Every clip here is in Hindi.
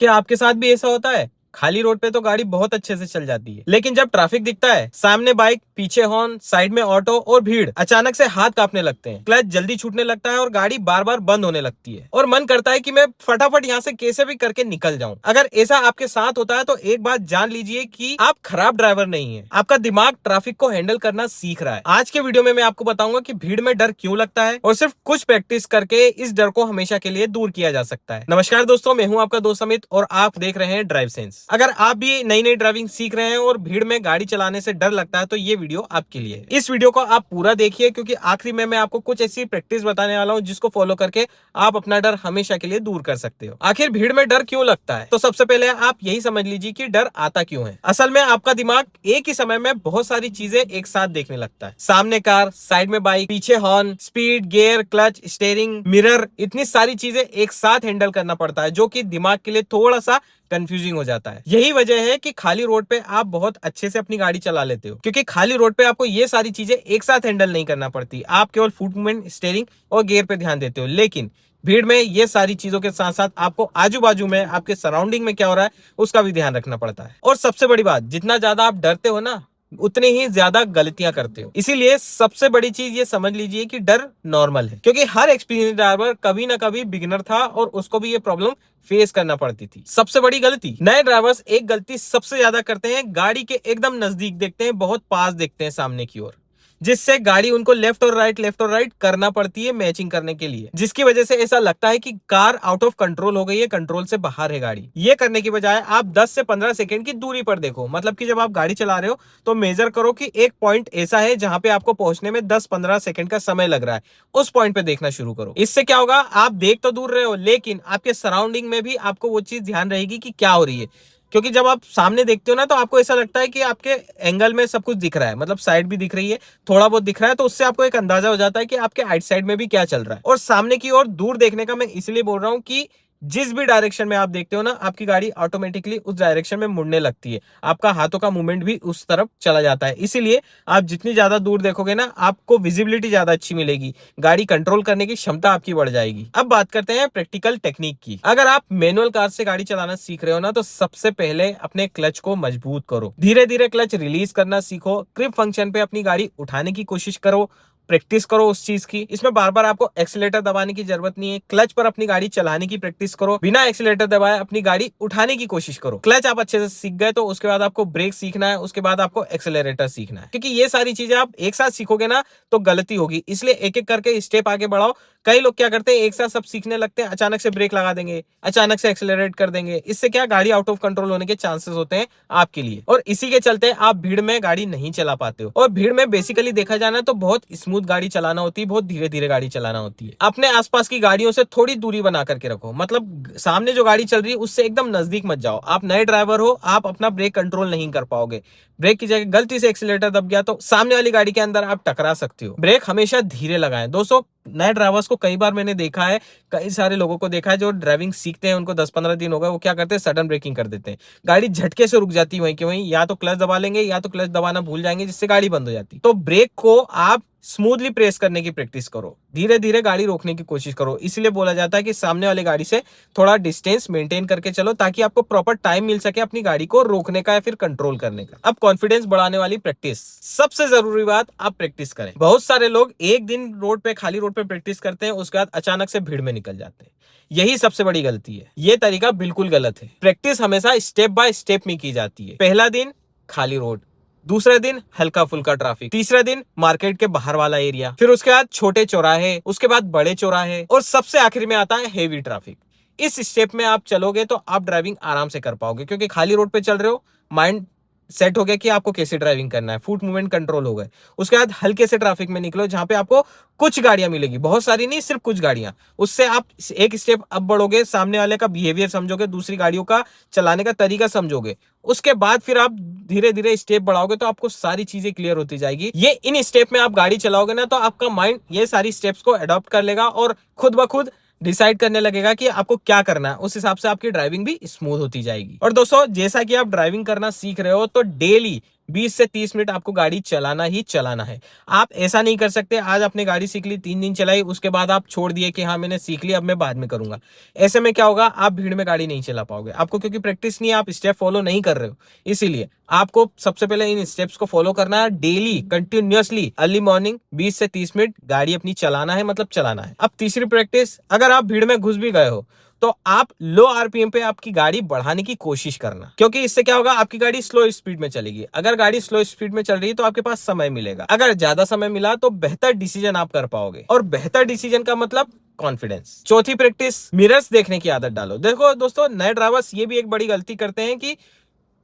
क्या आपके साथ भी ऐसा होता है? खाली रोड पे तो गाड़ी बहुत अच्छे से चल जाती है, लेकिन जब ट्रैफिक दिखता है, सामने बाइक, पीछे हॉर्न, साइड में ऑटो और भीड़, अचानक से हाथ कांपने लगते हैं, क्लच जल्दी छूटने लगता है और गाड़ी बार बार बंद होने लगती है और मन करता है कि मैं फटाफट यहाँ से कैसे भी करके निकल जाऊं। अगर ऐसा आपके साथ होता है तो एक बात जान लीजिए कि आप खराब ड्राइवर नहीं है, आपका दिमाग ट्रैफिक को हैंडल करना सीख रहा है। आज के वीडियो में मैं आपको बताऊंगा कि भीड़ में डर क्यों लगता है और सिर्फ कुछ प्रैक्टिस करके इस डर को हमेशा के लिए दूर किया जा सकता है। नमस्कार दोस्तों, मैं हूं आपका दोस्त अमित और आप देख रहे हैं ड्राइव सेंस। अगर आप भी नई नई ड्राइविंग सीख रहे हैं और भीड़ में गाड़ी चलाने से डर लगता है तो ये वीडियो आपके लिए है। इस वीडियो को आप पूरा देखिए क्योंकि आखिरी में मैं आपको कुछ ऐसी प्रैक्टिस बताने वाला हूं जिसको फॉलो करके आप अपना डर हमेशा के लिए दूर कर सकते हो। आखिर भीड़ में डर क्यों लगता है? तो सबसे पहले आप यही समझ लीजिए कि डर आता क्यों है। असल में आपका दिमाग एक ही समय में बहुत सारी चीजें एक साथ देखने लगता है। सामने कार, साइड में बाइक, पीछे horn, speed, gear, clutch, steering, mirror, इतनी सारी चीजें एक साथ हैंडल करना पड़ता है जो कि दिमाग के लिए थोड़ा सा कंफ्यूजिंग हो जाता है। यही वजह है कि खाली रोड पे आप बहुत अच्छे से अपनी गाड़ी चला लेते हो, क्योंकि खाली रोड पे आपको ये सारी चीजें एक साथ हैंडल नहीं करना पड़ती। आप केवल फुट मूवमेंट, स्टीयरिंग और गियर पे ध्यान देते हो। लेकिन भीड़ में ये सारी चीजों के साथ साथ आपको आजू बाजू में, आपके सराउंडिंग में क्या हो रहा है उसका भी ध्यान रखना पड़ता है। और सबसे बड़ी बात, जितना ज्यादा आप डरते हो ना, उतनी ही ज्यादा गलतियां करते हो। इसीलिए सबसे बड़ी चीज ये समझ लीजिए कि डर नॉर्मल है, क्योंकि हर एक्सपीरियंस ड्राइवर कभी ना कभी बिगिनर था और उसको भी ये प्रॉब्लम फेस करना पड़ती थी। सबसे बड़ी गलती, नए ड्राइवर्स एक गलती सबसे ज्यादा करते हैं, गाड़ी के एकदम नजदीक देखते हैं, बहुत पास देखते हैं सामने की ओर, जिससे गाड़ी उनको लेफ्ट और राइट करना पड़ती है मैचिंग करने के लिए, जिसकी वजह से ऐसा लगता है कि कार आउट ऑफ कंट्रोल हो गई है, कंट्रोल से बाहर है गाड़ी। ये करने की बजाय आप 10 से 15 सेकंड की दूरी पर देखो। मतलब कि जब आप गाड़ी चला रहे हो तो मेजर करो कि एक पॉइंट ऐसा है जहां पे आपको पहुंचने में 10-15 सेकंड का समय लग रहा है, उस पॉइंट पे देखना शुरू करो। इससे क्या होगा, आप देख तो दूर रहे हो लेकिन आपके सराउंडिंग में भी आपको वो चीज ध्यान रहेगी कि क्या हो रही है। क्योंकि जब आप सामने देखते हो ना तो आपको ऐसा लगता है कि आपके एंगल में सब कुछ दिख रहा है, मतलब साइड भी दिख रही है, थोड़ा बहुत दिख रहा है, तो उससे आपको एक अंदाजा हो जाता है कि आपके आइट साइड में भी क्या चल रहा है। और सामने की ओर दूर देखने का मैं इसलिए बोल रहा हूं कि जिस भी डायरेक्शन में आप देखते हो ना, आपकी गाड़ी ऑटोमेटिकली उस डायरेक्शन में मुड़ने लगती है, आपका हाथों का मूवमेंट भी उस तरफ चला जाता है। इसीलिए आप जितनी ज्यादा दूर देखोगे ना, आपको विजिबिलिटी ज्यादा अच्छी मिलेगी, गाड़ी कंट्रोल करने की क्षमता आपकी बढ़ जाएगी। अब बात करते हैं प्रैक्टिकल टेक्निक की। अगर आप मैनुअल कार से गाड़ी चलाना सीख रहे हो ना, तो सबसे पहले अपने क्लच को मजबूत करो, धीरे धीरे क्लच रिलीज करना सीखो, ग्रिप फंक्शन पे अपनी गाड़ी उठाने की कोशिश करो, प्रैक्टिस करो उस चीज की। इसमें बार बार आपको एक्सीलेटर दबाने की जरूरत नहीं है, क्लच पर अपनी गाड़ी चलाने की प्रैक्टिस करो, बिना एक्सीलेटर दबाए अपनी गाड़ी उठाने की कोशिश करो। क्लच आप अच्छे से सीख गए तो उसके बाद आपको ब्रेक सीखना है, उसके बाद आपको एक्सीलरेटर सीखना है, क्योंकि ये सारी चीजें आप एक साथ सीखोगे ना तो गलती होगी। इसलिए एक एक करके स्टेप आगे बढ़ाओ। कई लोग क्या करते हैं, एक साथ सब सीखने लगते हैं, अचानक से ब्रेक लगा देंगे, अचानक से एक्सेलरेट कर देंगे, इससे क्या गाड़ी आउट ऑफ कंट्रोल होने के चांसेस होते हैं आपके लिए, और इसी के चलते आप भीड़ में गाड़ी नहीं चला पाते हो। और भीड़ में बेसिकली देखा जाना तो बहुत स्मूथ गाड़ी चलाना होती है, बहुत धीरे धीरे गाड़ी चलाना होती है। अपने आसपास की गाड़ियों से थोड़ी दूरी बना करके रखो, मतलब सामने जो गाड़ी चल रही है उससे एकदम नजदीक मत जाओ। आप नए ड्राइवर हो, आप अपना ब्रेक कंट्रोल नहीं कर पाओगे, ब्रेक की जगह गलती से एक्सीलेटर दब गया तो सामने वाली गाड़ी के अंदर आप टकरा सकते हो। ब्रेक हमेशा धीरे लगाएं दोस्तों। नए ड्राइवर्स को कई बार मैंने देखा है, कई सारे लोगों को देखा है जो ड्राइविंग सीखते हैं, उनको 10-15 दिन हो गए, वो क्या करते हैं, सडन ब्रेकिंग कर देते हैं, गाड़ी झटके से रुक जाती है वहीं के वहीं, या तो क्लच दबा लेंगे या तो क्लच दबाना भूल जाएंगे, जिससे गाड़ी बंद हो जाती है। तो ब्रेक को आप स्मूथली प्रेस करने की प्रैक्टिस करो, धीरे धीरे गाड़ी रोकने की कोशिश करो। इसलिए बोला जाता है कि सामने वाली गाड़ी से थोड़ा डिस्टेंस मेंटेन करके चलो, ताकि आपको प्रॉपर टाइम मिल सके अपनी गाड़ी को रोकने का या फिर कंट्रोल करने का। अब कॉन्फिडेंस बढ़ाने वाली प्रैक्टिस, सबसे जरूरी बात, आप प्रैक्टिस करें। बहुत सारे लोग एक दिन रोड पे, खाली रोड पे प्रैक्टिस करते हैं, उसके बाद अचानक से भीड़ में निकल जाते हैं। यही सबसे बड़ी गलती है, ये तरीका बिल्कुल गलत है। प्रैक्टिस हमेशा स्टेप बाय स्टेप में की जाती है। पहला दिन खाली रोड, दूसरे दिन हल्का फुल्का ट्रैफिक, तीसरे दिन मार्केट के बाहर वाला एरिया, फिर उसके बाद छोटे चौराहे, उसके बाद बड़े चौराहे, और सबसे आखिर में आता है हेवी ट्रैफिक। इस स्टेप में आप चलोगे तो आप ड्राइविंग आराम से कर पाओगे, क्योंकि खाली रोड पे चल रहे हो, माइंड सेट हो गया कि आपको कैसे ड्राइविंग करना है, फुट मूवमेंट कंट्रोल हो गए। उसके बाद हल्के से ट्रैफिक में निकलो जहां पे आपको कुछ गाड़ियां मिलेगी, बहुत सारी नहीं, सिर्फ कुछ गाड़ियां। उससे आप एक स्टेप अब बढ़ोगे, सामने वाले का बिहेवियर समझोगे, दूसरी गाड़ियों का चलाने का तरीका समझोगे। उसके बाद फिर आप धीरे धीरे स्टेप बढ़ाओगे तो आपको सारी चीजें क्लियर होती जाएगी। ये इन स्टेप में आप गाड़ी चलाओगे ना तो आपका माइंड ये सारी स्टेप्स को अडॉप्ट कर लेगा और खुद ब खुद डिसाइड करने लगेगा कि आपको क्या करना है। उस हिसाब से आपकी ड्राइविंग भी स्मूथ होती जाएगी। और दोस्तों, जैसा कि आप ड्राइविंग करना सीख रहे हो तो डेली 20 से 30 मिनट आपको गाड़ी चलाना ही चलाना है। आप ऐसा नहीं कर सकते आज आपने गाड़ी सीख ली, 3 दिन चलाई, उसके बाद आप छोड़ दिए कि हाँ मैंने सीख लिया, अब मैं बाद में करूंगा। ऐसे में क्या होगा, आप भीड़ में गाड़ी नहीं चला पाओगे। आपको क्योंकि प्रैक्टिस नहीं है, आप स्टेप फॉलो नहीं कर रहे हो, इसीलिए आपको सबसे पहले इन स्टेप्स को फॉलो करना है डेली कंटिन्यूअसली। अर्ली मॉर्निंग 20 से 30 मिनट गाड़ी अपनी चलाना है, मतलब चलाना है। अब तीसरी प्रैक्टिस, अगर आप भीड़ में घुस भी गए हो तो आप लो आरपीएम पे आपकी गाड़ी बढ़ाने की कोशिश करना, क्योंकि इससे क्या होगा, आपकी गाड़ी स्लो स्पीड में चलेगी। अगर गाड़ी स्लो स्पीड में चल रही है तो आपके पास समय मिलेगा। अगर ज्यादा समय मिला तो बेहतर डिसीजन आप कर पाओगे, और बेहतर डिसीजन का मतलब कॉन्फिडेंस। चौथी प्रैक्टिस, मिरर्स देखने की आदत डालो। देखो दोस्तों, नए ड्राइवर्स ये भी एक बड़ी गलती करते हैं कि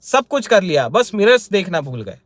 सब कुछ कर लिया, बस मिरर्स देखना भूल गए।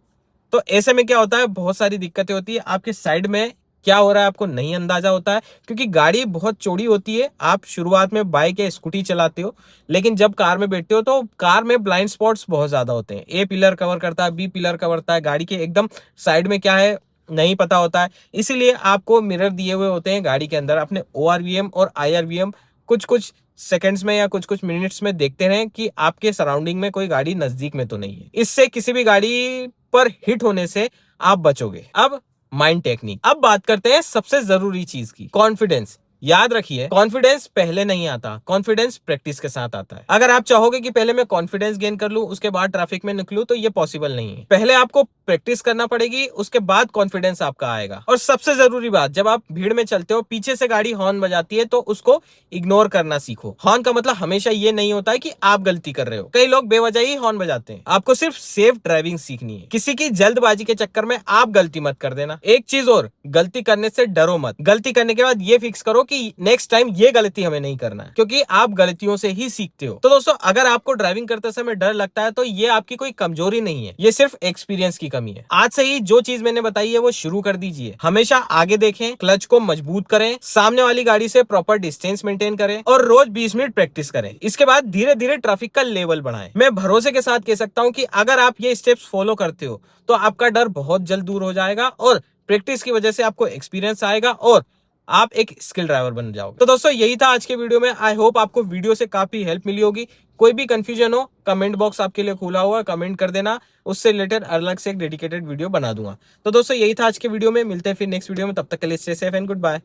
तो ऐसे में क्या होता है, बहुत सारी दिक्कतें होती है। आपके साइड में क्या हो रहा है आपको नहीं अंदाजा होता है, क्योंकि गाड़ी बहुत चौड़ी होती है। आप शुरुआत में बाइक या स्कूटी चलाते हो, लेकिन जब कार में बैठते हो तो कार में ब्लाइंड स्पॉट्स बहुत ज्यादा होते हैं। ए पिलर कवर करता है, बी पिलर कवर करता है, गाड़ी के एकदम साइड में क्या है नहीं पता होता है। इसीलिए आपको मिरर दिए हुए होते हैं गाड़ी के अंदर। अपने ORVM और IRVM कुछ कुछ सेकंड्स में या कुछ कुछ मिनट्स में देखते रहें कि आपके सराउंडिंग में कोई गाड़ी नजदीक में तो नहीं है। इससे किसी भी गाड़ी पर हिट होने से आप बचोगे। अब माइंड टेक्निक, अब बात करते हैं सबसे जरूरी चीज की, कॉन्फिडेंस। याद रखिए, कॉन्फिडेंस पहले नहीं आता, कॉन्फिडेंस प्रैक्टिस के साथ आता है। अगर आप चाहोगे कि पहले मैं कॉन्फिडेंस गेन कर लूं उसके बाद ट्रैफिक में निकलूं, तो ये पॉसिबल नहीं है। पहले आपको प्रैक्टिस करना पड़ेगी, उसके बाद कॉन्फिडेंस आपका आएगा। और सबसे जरूरी बात, जब आप भीड़ में चलते हो, पीछे से गाड़ी हॉर्न बजाती है तो उसको इग्नोर करना सीखो। हॉर्न का मतलब हमेशा ये नहीं होता है कि आप गलती कर रहे हो। कई लोग बेवजह ही हॉर्न बजाते हैं। आपको सिर्फ सेफ ड्राइविंग सीखनी है, किसी की जल्दबाजी के चक्कर में आप गलती मत कर देना। एक चीज और, गलती करने से डरो मत। गलती करने के बाद ये फिक्स करो कि नेक्स्ट टाइम ये गलती हमें नहीं करना है, क्योंकि आप गलतियों से ही सीखते हो। तो दोस्तों, अगर आपको ड्राइविंग करते समय डर लगता है तो ये आपकी कोई कमजोरी नहीं है, ये सिर्फ एक्सपीरियंस की कमी है। आज से ही जो चीज मैंने बताई है वो शुरू कर दीजिए। हमेशा आगे देखें, क्लच को मजबूत करें, सामने वाली गाड़ी से प्रॉपर डिस्टेंस मेंटेन करें और रोज 20 मिनट प्रैक्टिस करें। इसके बाद धीरे धीरे ट्रैफिक का लेवल बढ़ाएं। मैं भरोसे के साथ कह सकता हूं कि अगर आप ये स्टेप्स फॉलो करते हो तो आपका डर बहुत जल्द दूर हो जाएगा, और प्रैक्टिस की वजह से आपको एक्सपीरियंस आएगा और आप एक स्किल ड्राइवर बन जाओगे। तो दोस्तों, यही था आज के वीडियो में। आई होप आपको वीडियो से काफी हेल्प मिली होगी। कोई भी कंफ्यूजन हो, कमेंट बॉक्स आपके लिए खुला हुआ है, कमेंट कर देना, उससे रिलेटेड अलग से एक डेडिकेटेड वीडियो बना दूंगा। तो दोस्तों, यही था आज के वीडियो में। मिलते हैं फिर नेक्स्ट वीडियो में, तब तक के लिए stay safe and good bye.